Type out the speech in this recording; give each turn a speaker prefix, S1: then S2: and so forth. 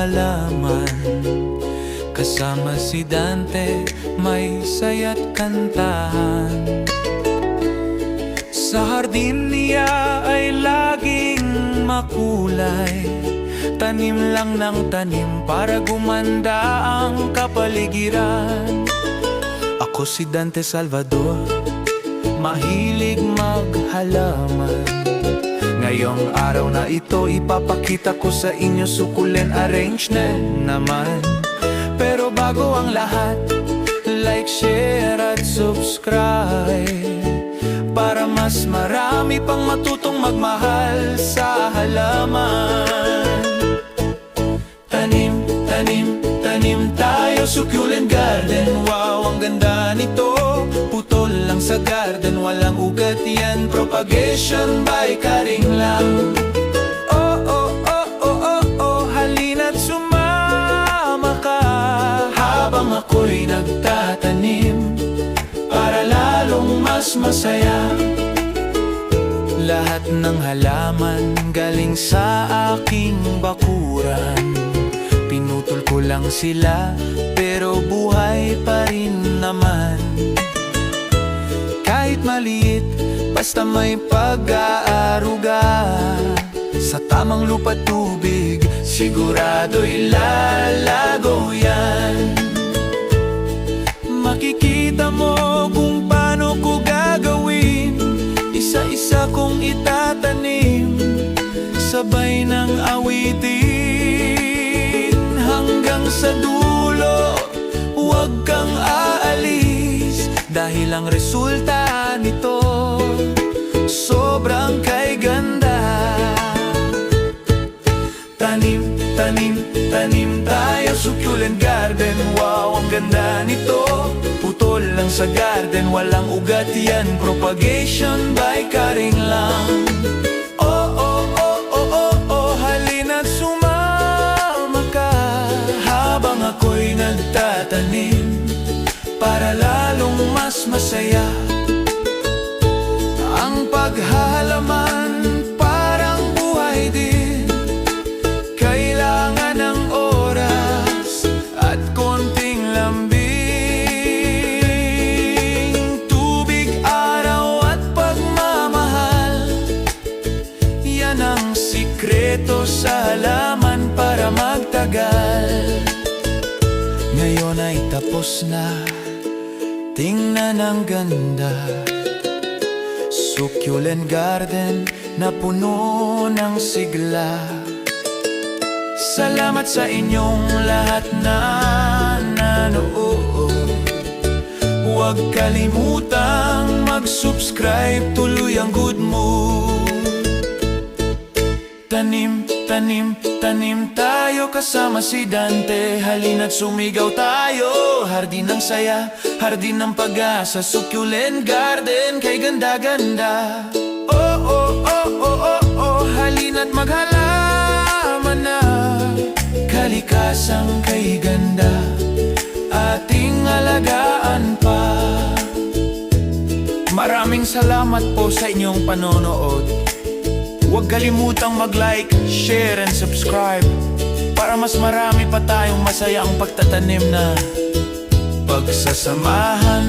S1: halaman. Kasama si Dante, may saya't kantahan. Sa hardin niya ay laging makulay, tanim lang ng tanim para gumanda ang kapaligiran. Ako si Dante Salvador, mahilig maghalaman. Ngayong araw na ito, ipapakita ko sa inyo sukulent arrange na naman. Pero bago ang lahat, like, share at subscribe para mas marami pang matutong magmahal sa halaman. Tanim, tanim, tanim tayo, succulent garden. Wow, ang ganda nito. Putol lang sa garden, walang ugat yan. Propagation by karing lang. Oh, oh, oh, oh, oh, oh, halina't sumama ka habang ako'y nagtatanim para lalong mas masaya. Lahat ng halaman galing sa aking bakuran. Pinutol ko lang sila pero buhay pa rin naman. Kahit maliit, basta may pag-aaruga, sa tamang lupa tubig, sigurado'y lalago yan. Makikita mo kung paano ko gagawin, isa-isa kong itatanim, sabay ng awitin hanggang sa dulo. Huwag kang aalis dahil ang resulta nito sobrang kay ganda. Tanim, tanim, tanim tayo, succulent garden. Wow, ang ganda nito. Putol lang sa garden, walang ugat yan. Propagation by karing lang. Oh, oh, oh, oh, oh, oh, halina't sumama ka habang ako'y nagtatanim para lalong mas masaya. Ang paghahalaman parang buhay din, kailangan ng oras at konting lambing. Tubig, araw at pagmamahal, yan ang sikreto sa halaman para magtagal. Ngayon ay tapos na, tingnan ang ganda. Succulent garden na puno ng sigla. Salamat sa inyong lahat na nanood. Huwag kalimutang mag-subscribe, tuloy ang good mood. Tanim, tanim, tanim tayo kasama si Dante. Halina't sumigaw tayo, hardin ng saya, hardin ng pag-asa, succulent garden kay ganda-ganda. Oh, oh, oh, oh, oh, oh, halina't maghalaman na, kalikasang kay ganda, ating alagaan pa. Maraming salamat po sa inyong panonood. Huwag kalimutang mag-like, share, and subscribe para mas marami pa tayong masayang pagtatanim na pagsasamahan.